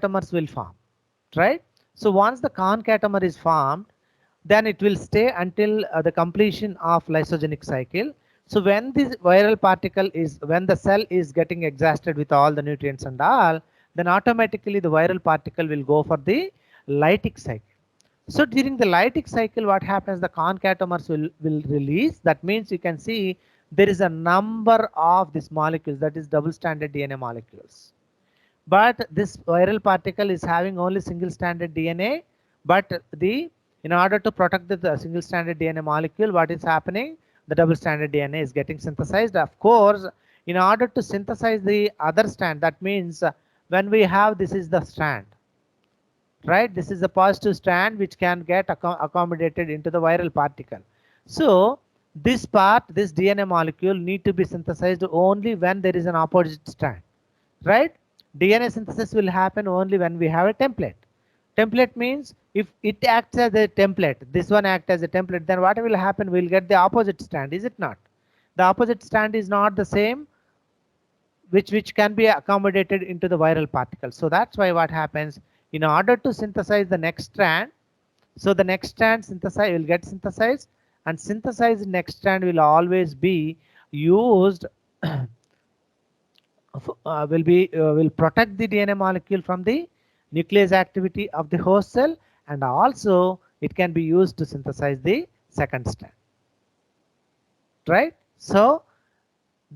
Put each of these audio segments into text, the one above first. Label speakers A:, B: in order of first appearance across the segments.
A: concatamers will form, right? So once the concatamer is formed, then it will stay until the completion of lysogenic cycle. So when this viral particle is, when the cell is getting exhausted with all the nutrients and all, then automatically the viral particle will go for the lytic cycle. So during the lytic cycle, what happens? The concatamers will release. That means you can see there is a number of these molecules, that is double stranded DNA molecules. But this viral particle is having only single stranded DNA. But in order to protect the single stranded DNA molecule, what is happening? The double stranded DNA is getting synthesized. Of course, in order to synthesize the other strand, that means when we have, this is the strand, right? This is a positive strand which can get accommodated into the viral particle. So this part, this DNA molecule need to be synthesized only when there is an opposite strand, right? DNA synthesis will happen only when we have a template. Template means if it acts as a template, this one acts as a template, then what will happen? We'll get the opposite strand, is it not? The opposite strand is not the same, which can be accommodated into the viral particle. So that's why what happens, in order to synthesize the next strand, so the next strand synthesize will get synthesized, and synthesized next strand will always be used will protect the DNA molecule from the nuclease activity of the host cell, and also it can be used to synthesize the second strand, right? So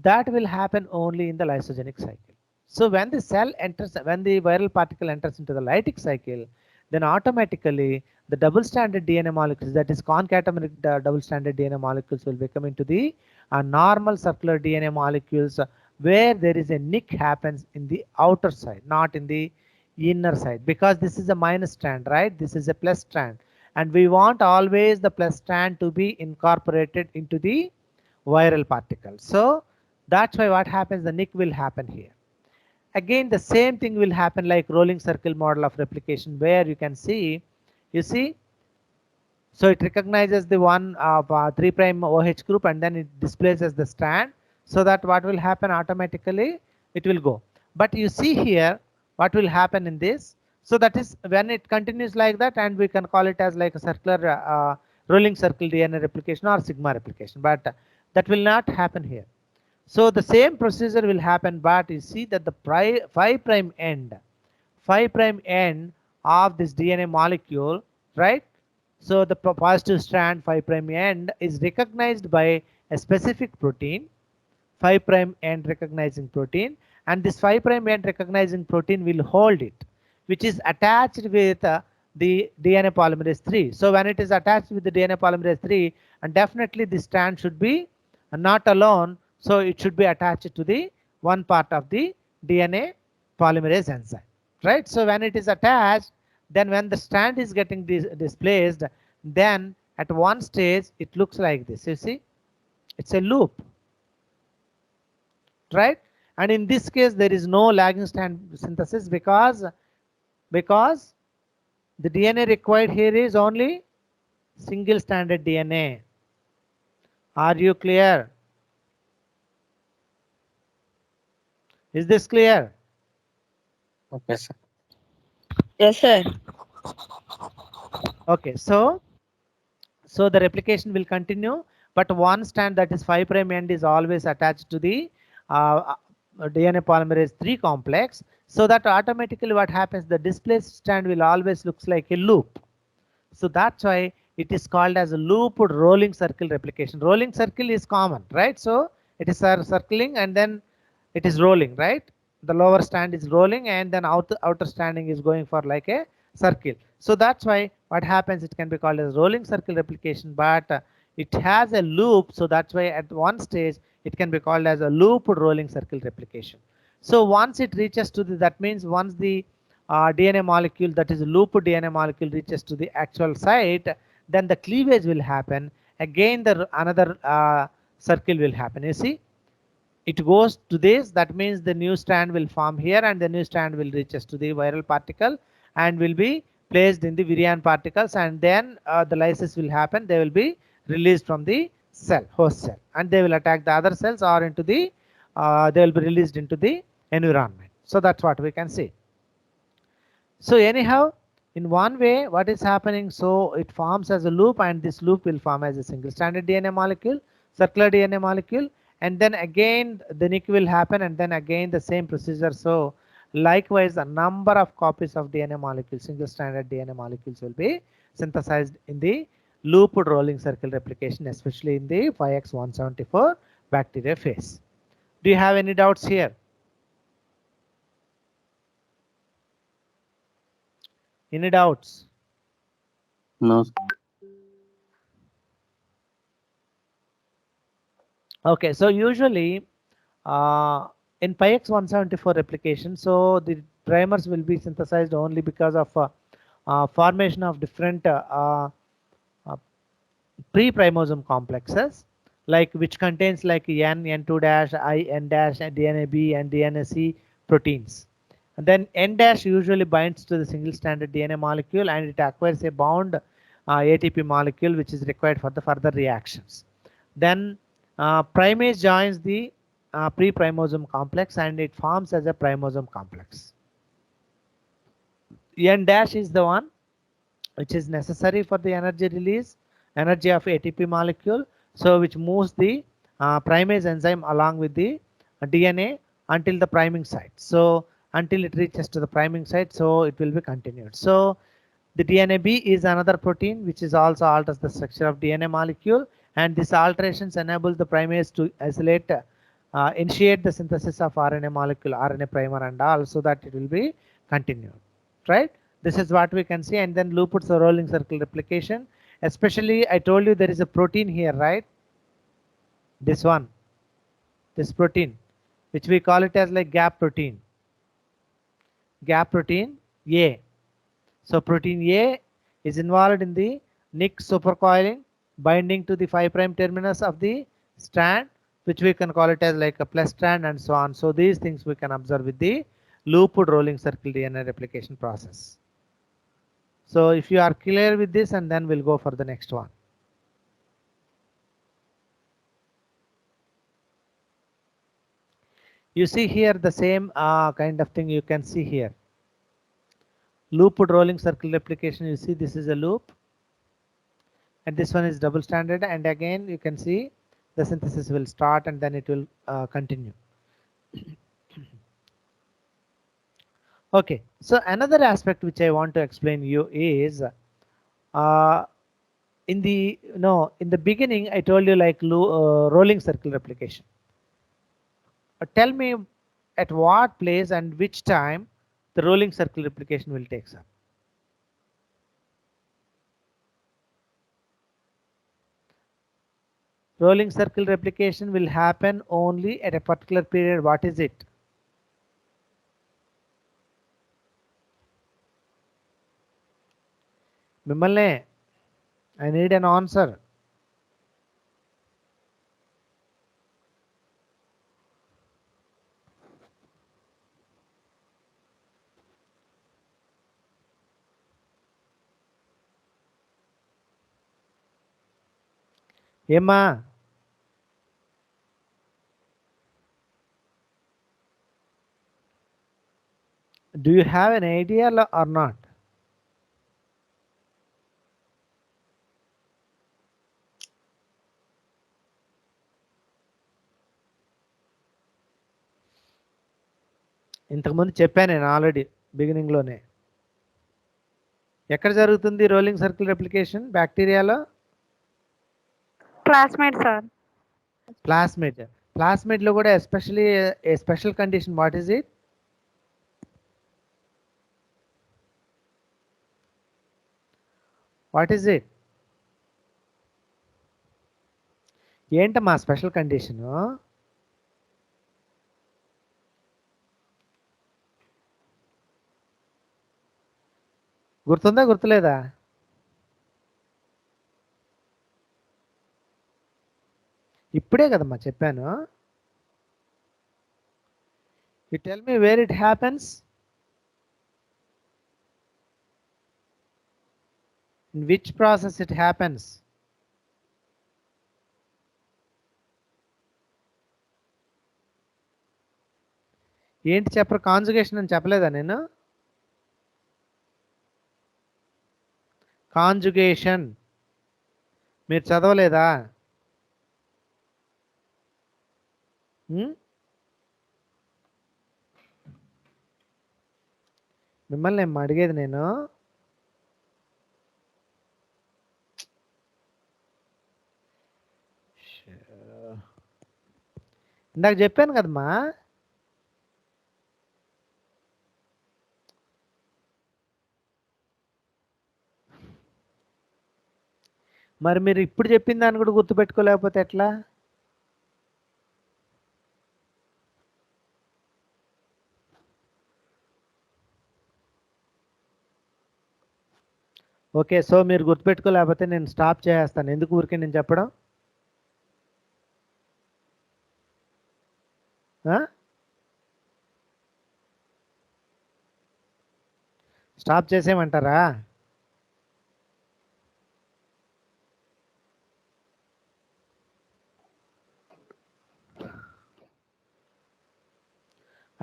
A: that will happen only in the lysogenic cycle. So when the cell enters, when the viral particle enters into the lytic cycle, then automatically the double stranded DNA molecules, that is concatenate double stranded DNA molecules, will become into the normal circular DNA molecules, where there is a nick happens in the outer side, not in the inner side, because this is a minus strand, right? This is a plus strand, and we want always the plus strand to be incorporated into the viral particle. So that's why what happens, the nick will happen here. Again, the same thing will happen like rolling circle model of replication, where you can see, you see, so it recognizes the one of 3' OH group, and then it displays as the strand, so that what will happen, automatically it will go. But you see here what will happen in this. So that is when it continues like that, and we can call it as like a circular rolling circle DNA replication or sigma replication, but that will not happen here. So the same procedure will happen, but you see that the 5' end, 5' end of this DNA molecule, right? So the positive strand 5' end is recognized by a specific protein, 5' end recognizing protein, and this 5' end recognizing protein will hold it, which is attached with the DNA polymerase 3. So when it is attached with the DNA polymerase 3, and definitely this strand should be not alone, so it should be attached to the one part of the DNA polymerase enzyme, right? So when it is attached, then when the strand is getting displaced, then at one stage it looks like this. You see, it's a loop, right? And in this case there is no lagging strand synthesis, because the DNA required here is only single stranded DNA. Are you clear? Is this clear?
B: Okay, sir.
C: Yes, sir.
A: Okay, so the replication will continue, but one strand, that is 5' end, is always attached to the DNA polymerase 3 complex, so that automatically what happens, the displaced strand will always looks like a loop. So that's why it is called as a looped rolling circle replication. Rolling circle is common, right? So it is circling and then it is rolling, right? The lower strand is rolling, and then outer stranding is going for like a circle. So that's why what happens, it can be called as rolling circle replication, but it has a loop. So that's why at one stage it can be called as a looped rolling circle replication. So once it reaches to the, that means once the DNA molecule, that is a looped DNA molecule, reaches to the actual site, then the cleavage will happen. Again, the another circle will happen. You see, it goes to this. That means the new strand will form here, and the new strand will reaches to the viral particle and will be placed in the virion particles, and then the lysis will happen. They will be released from the cell, host cell, and they will attack the other cells, or into the they will be released into the environment. So that's what we can see. So anyhow, in one way, what is happening? So it forms as a loop, and this loop will form as a single stranded DNA molecule, circular DNA molecule, and then again the nick will happen, and then again the same procedure. So likewise, a number of copies of DNA molecules, single stranded DNA molecules, will be synthesized in the looped rolling circle replication, especially in the 5x174 bacteria phase. Do you have any doubts here? Any doubts?
B: No.
A: Okay, so usually in PyX174 replication, so the primers will be synthesized only because of formation of different uh, pre-primosome complexes, like which contains like N, N2 dash, I, N dash, and DNA B and DNA C proteins. And then N dash usually binds to the single stranded DNA molecule, and it acquires a bound ATP molecule which is required for the further reactions. Then primase joins the pre-primosome complex, and it forms as a primosome complex. N dash is the one which is necessary for the energy release, energy of ATP molecule, so which moves the primase enzyme along with the DNA until the priming site. So until it reaches to the priming site, so it will be continued. So the DNA B is another protein which is also alters the structure of DNA molecule, and these alterations enable the primase to isolate, initiate the synthesis of RNA molecule, RNA primer, and all, so that it will be continued, right? This is what we can see. And then loop the rolling circle replication. Especially, I told you there is a protein here, right? This one, this protein, which we call it as like gap protein. Gap protein A. So protein A is involved in the Nick supercoiling, binding to the 5' terminus of the strand, which we can call it as like a plus strand, and so on. So these things we can observe with the looped rolling circle DNA replication process. So if you are clear with this, and then we'll go for the next one. You see here the same kind of thing you can see here. Looped rolling circle replication, you see this is a loop, and this one is double stranded, and again you can see the synthesis will start, and then it will continue. Okay, so another aspect which I want to explain you is uh, in the in the beginning I told you like rolling circle replication. Tell me at what place and which time the rolling circle replication will take up. Rolling circle replication will happen only at a particular period. What is it? మిమ్మల్నే I need an answer. ఏమ్మా do you have an idea or not? ఇంతకుముందు చెప్పాను నేను already బిగినింగ్లోనే. ఎక్కడ జరుగుతుంది rolling circle replication బ్యాక్టీరియాలో?
C: Classmate, sir.
A: Plasmid. ప్లాస్మిడ్లో కూడా especially a special condition. What is it? What is it? ఏంటమ్మా స్పెషల్ కండిషను? గుర్తుందా గుర్తులేదా? ఇప్పుడే కదమ్మా చెప్పాను. You tell me where it happens. In which process it happens? ఏంటి చెప్పరు? కాంజుగేషన్ అని చెప్పలేదా నేను? కాంజుగేషన్ మీరు చదవలేదా? మిమ్మల్ని ఏం అడిగేది నేను. ఇందాక చెప్పాను కదమ్మా. మరి మీరు ఇప్పుడు చెప్పిన దాన్ని కూడా గుర్తుపెట్టుకోలేకపోతే ఎట్లా? ఓకే, సో మీరు గుర్తుపెట్టుకోలేకపోతే నేను స్టాప్ చేస్తాను. ఎందుకు ఊరికే నేను చెప్పడం? స్టాప్ చేసేయమంటారా?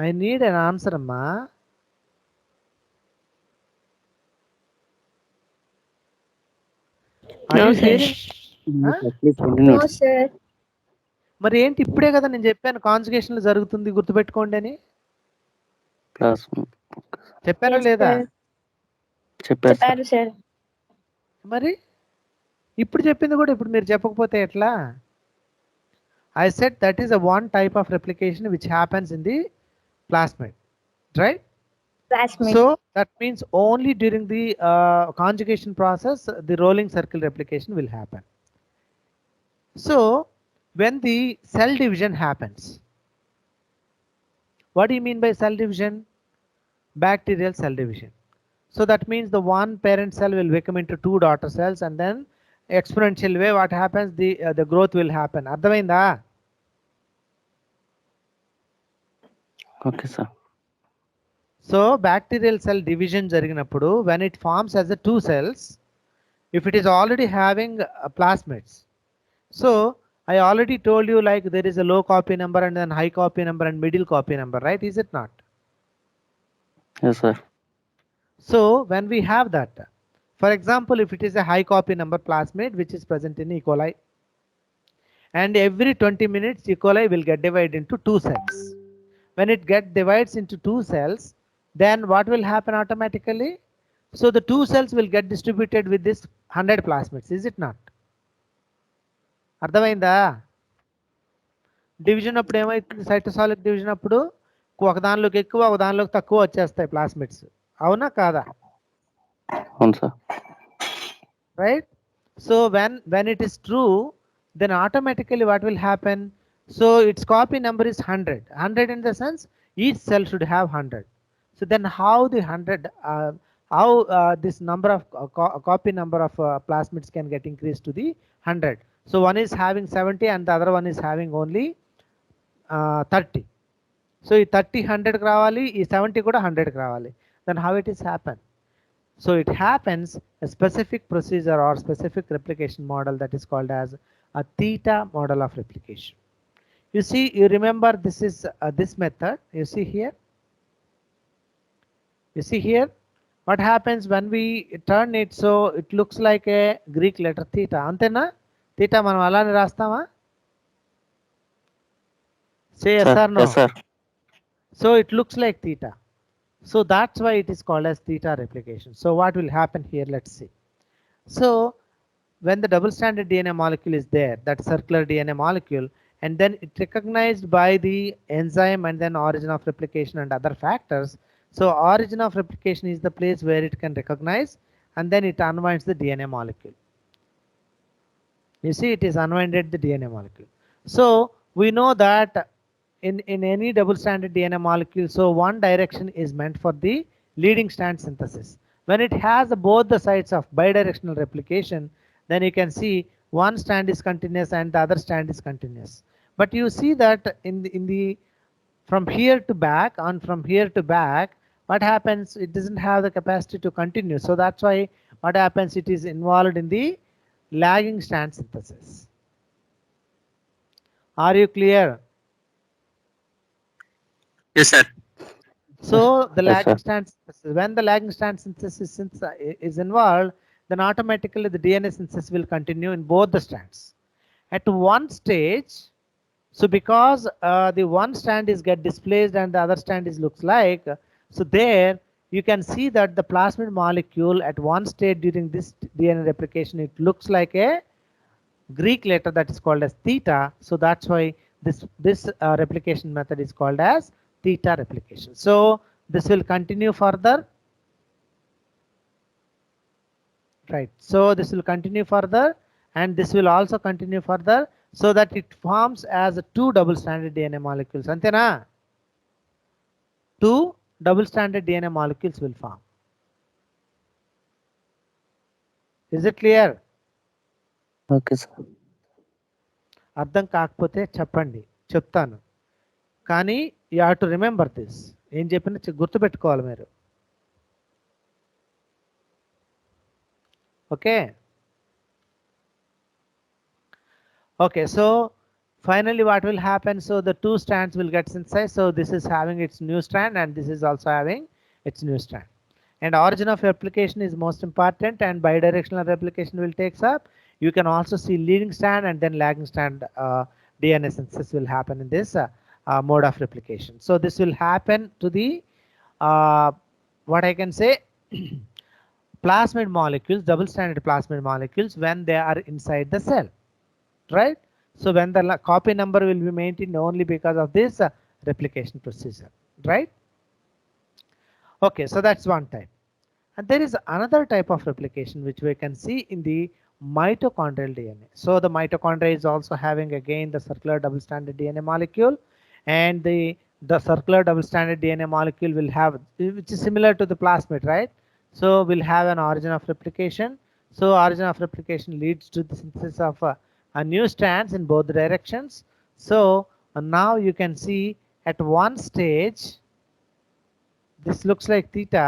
A: ఐ నీడ్ అన్ ఆన్సర్ అమ్మా.
C: No, sir.
B: Please continue.
C: No, sir.
A: మరి ఏంటి ఇప్పుడే కదా నేను చెప్పాను కాన్జుగేషన్లు జరుగుతుంది గుర్తుపెట్టుకోండి అని.
B: Class.
A: చెప్పానా
C: Yes,
A: లేదా?
C: sir.
B: చెప్పారు సార్.
C: చెప్పారు సార్.
A: మరి ఇప్పుడు చెప్పింది కూడా ఇప్పుడు మీరు చెప్పకపోతే ఎట్లా? I said that is a one type of replication which happens in the plasmid, right?
C: Classmate.
A: So that means only during the conjugation process the rolling circle replication will happen. So when the cell division happens, what do you mean by cell division? Bacterial cell division. So that means the one parent cell will become into two daughter cells, and then exponential way what happens, the growth will happen. అర్థమైందా?
B: Okay sir.
A: So bacterial cell division జరిగినప్పుడు when it forms as a two cells, if it is already having plasmids, so I already told you like there is a low copy number and then high copy number and middle copy number, right? Is it not?
B: Yes sir.
A: So when we have that, for example, if it is a high copy number plasmid which is present in E. coli, and every 20 minutes E. coli will get divided into two cells. When it get divides into two cells, then what will happen automatically? So the two cells will get distributed with this 100 plasmids, is it not? అర్థమైందా? Division అప్పుడు ఏమైతుంది? సైటోసాలిక్ division అప్పుడు ఒక దానిలోకి ఎక్కువ ఒక దానిలోకి తక్కువ వచ్చేస్తాయి ప్లాస్మిడ్స్. అవునా కాదా?
B: అవును sir.
A: Right? So when it is true, then automatically what will happen? So its copy number is 100. 100 in the sense each cell should have 100. So then how the 100 how this number of copy number of plasmids can get increased to the 100? So one is having 70 and the other one is having only 30. So ఈ 30 100 కి రావాలి, ఈ 70 కూడా 100 కి రావాలి. Then how it is happen? So it happens a specific procedure or specific replication model that is called as a theta model of replication. You see, you remember this is this method. You see here. You see here. What happens when we turn it so it looks like a Greek letter theta. Antena? Theta మనం అలానే రాస్తామా? Say yes or no.
B: Yes sir.
A: So it looks like theta. So that's why it is called as theta replication. So what will happen here? Let's see. So when the double stranded DNA molecule is there, that circular DNA molecule, and then it recognized by the enzyme and then origin of replication and other factors. So origin of replication is the place where it can recognize, and then it unwinds the DNA molecule. You see, it is unwinded the DNA molecule. So we know that in any double stranded DNA molecule, so one direction is meant for the leading strand synthesis. When it has both the sides of bidirectional replication, then you can see one strand is continuous and the other strand is continuous. But you see that in the from here to back and from here to back, what happens? It doesn't have the capacity to continue. So that's why what happens? It is involved in the lagging strand synthesis. Are you clear?
B: Yes sir.
A: So the
B: Yes,
A: lagging
B: sir.
A: strand synthesis, when the lagging strand synthesis is involved, then automatically the DNA synthesis will continue in both the strands. At one stage, so because the one strand is get displaced and the other strand is looks like, so there you can see that the plasmid molecule at one stage during this DNA replication, it looks like a Greek letter that is called as theta. So that's why this replication method is called as theta replication. So this will continue further, right? So this will continue further, and this will also continue further, so that it forms as two double-stranded DNA molecules. Antena, two double-stranded DNA molecules will form. Is it clear?
B: Okay sir.
A: అర్థం కాకపోతే చెప్పండి, చెప్తాను. కానీ you have to remember this. ఏం చెప్పినా గుర్తుపెట్టుకోవాలి మీరు. Okay. Okay, so finally what will happen? So the two strands will get synthesized. So this is having its new strand, and this is also having its new strand. And origin of replication is most important, and bidirectional replication will takes up. You can also see leading strand and then lagging strand DNA synthesis will happen in this mode of replication. So this will happen to the what I can say plasmid molecules, double-stranded plasmid molecules, when they are inside the cell, right? So when the copy number will be maintained only because of this replication procedure, right? Okay, so that's one type. And there is another type of replication which we can see in the mitochondrial DNA. So the mitochondria is also having again the circular double-stranded DNA molecule, and the circular double-stranded DNA molecule will have, which is similar to the plasmid, right? So will have an origin of replication. So origin of replication leads to the synthesis of a new strands in both directions. So now you can see at one stage, this looks like theta.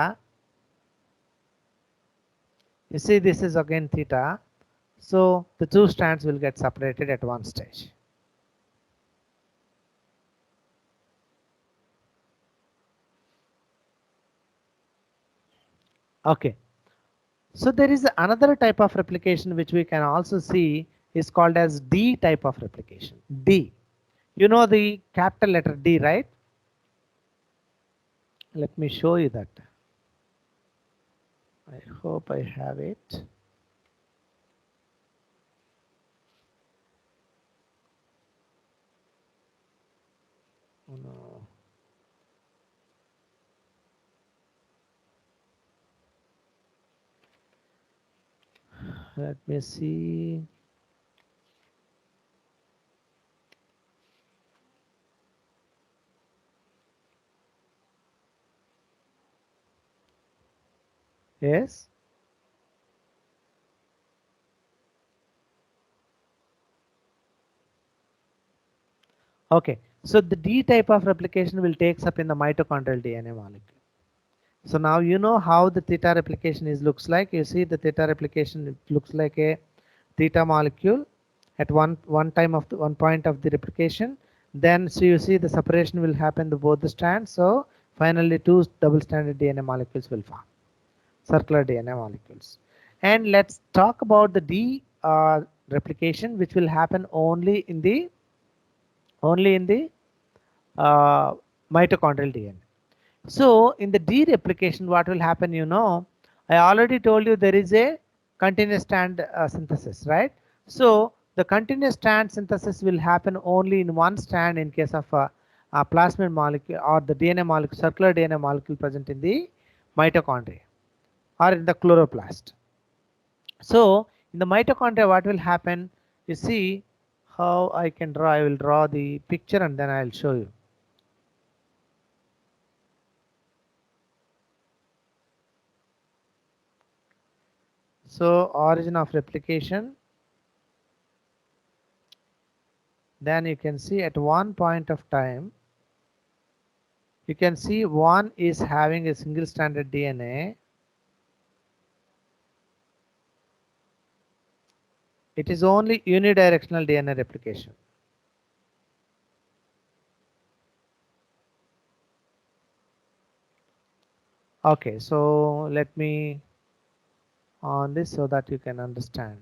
A: You see, this is again theta. So the two strands will get separated at one stage. Okay. So there is another type of replication which we can also see is called as D type of replication. D. You know the capital letter D, right? Let me show you that. I hope I have it. Oh, no. Let me see. Yes. Okay. So the D type of replication will takes up in the mitochondrial DNA molecule. So now you know how the theta replication is looks like. You see the theta replication, it looks like a theta molecule at one time of the one point of the replication. Then so you see the separation will happen to both the strands. So finally two double-stranded DNA molecules will form, circular DNA molecules. And let's talk about the D replication, which will happen only in the uh, mitochondrial DNA. So in the D replication, what will happen, you know, I already told you there is a continuous strand synthesis, right? So the continuous strand synthesis will happen only in one strand in case of a plasmid molecule or the DNA molecule, circular DNA molecule present in the mitochondria or in the chloroplast. So in the mitochondria, what will happen? You see how I can draw. I will draw the picture and then I'll show you. So origin of replication. Then you can see at one point of time, you can see one is having a single stranded DNA. It is only unidirectional DNA replication. Okay, so let me on this so that you can understand.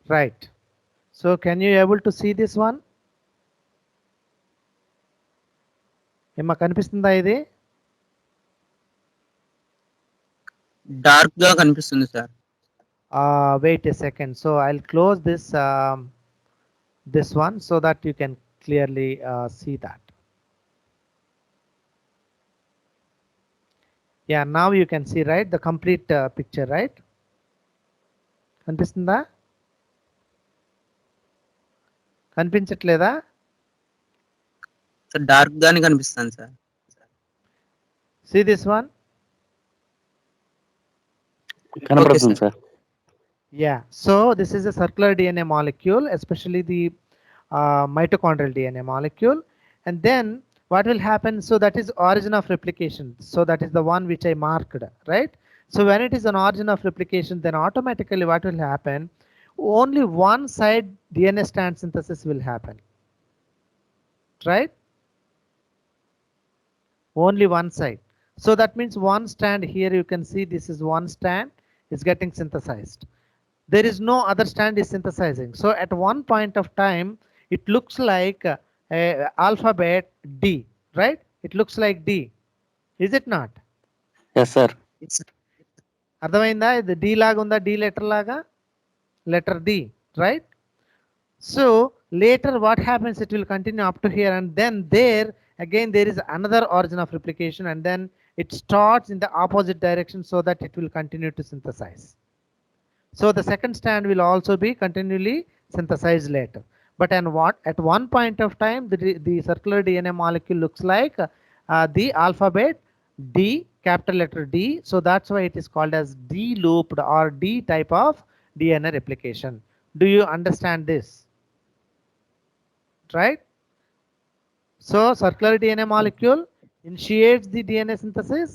A: Right. So can you able to see this one? ఏమా కనిపిస్తుందా ఇది?
B: Dark గా కనిపిస్తుంది sir.
A: Wait a second. So I'll close this this one so that you can clearly see that. Yeah, now you can see, right, the complete picture, right? కనిపిస్తుందా? కనిపించట్లేదా?
B: Sir dark గానే కనిపిస్తుంది sir.
A: See this one?
B: కనపడుతుంది sir.
A: Yeah, so this is a circular DNA molecule, especially the mitochondrial DNA molecule. And then what will happen? So that is origin of replication. So that is the one which I marked, right? So when it is an origin of replication, then automatically what will happen? Only one side DNA strand synthesis will happen, right? Only one side. So that means one strand here, you can see this is one strand is getting synthesized. There is no other strand is synthesizing. So at one point of time, it looks like alphabet D, right? It looks like D. Is it not?
B: Yes sir.
A: అర్థమైందా? ఇది D లాగా ఉందా? D letter లాగా? Letter D, right? So later what happens? It will continue up to here, and then there again there is another origin of replication, and then it starts in the opposite direction so that it will continue to synthesize. So the second strand will also be continually synthesized later. But at one point of time, the circular DNA molecule looks like the alphabet D, capital letter D. So that's why it is called as D-looped or D type of DNA replication. Do you understand this? Right? So circular DNA molecule initiates the DNA synthesis.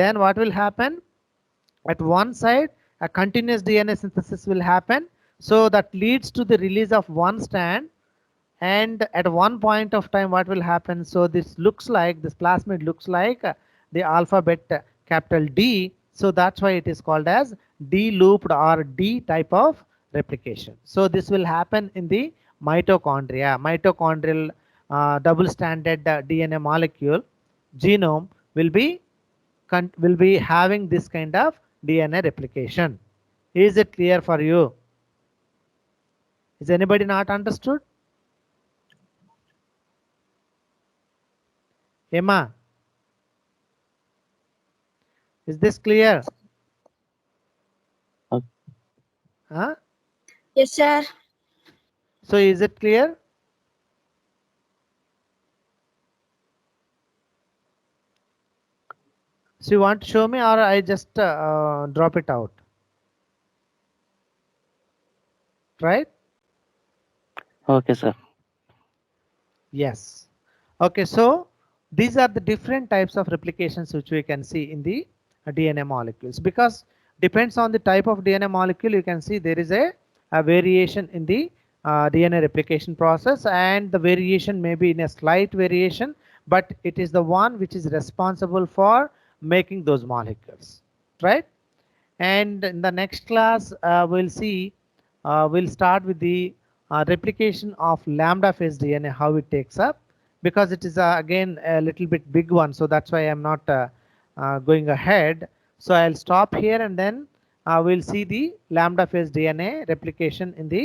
A: Then what will happen? At one side, a continuous DNA synthesis will happen. So that leads to the release of one strand. And at one point of time, what will happen? So this looks like, this plasmid looks like the alphabet capital D. So that's why it is called as D-looped or D type of replication. So this will happen in the mitochondria. Mitochondrial double-stranded DNA molecule genome will be having this kind of DNA replication. Is it clear for you? Is anybody not understood? Emma, is this clear? Huh?
C: Yes, sir.
A: So is it clear? So you want to show me, or I just drop it out? Right?
B: Okay sir.
A: Yes. Okay, so these are the different types of replications which we can see in the DNA molecules. Because depends on the type of DNA molecule, you can see there is a variation in the DNA replication process, and the variation may be in a slight variation, but it is the one which is responsible for making those molecules, right? And in the next class, we'll start with the replication of lambda phase DNA, how it takes up, because it is again a little bit big one, so that's why I'm not going ahead. So I'll stop here, and then we'll see the lambda phase DNA replication in the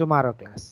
A: tomorrow class.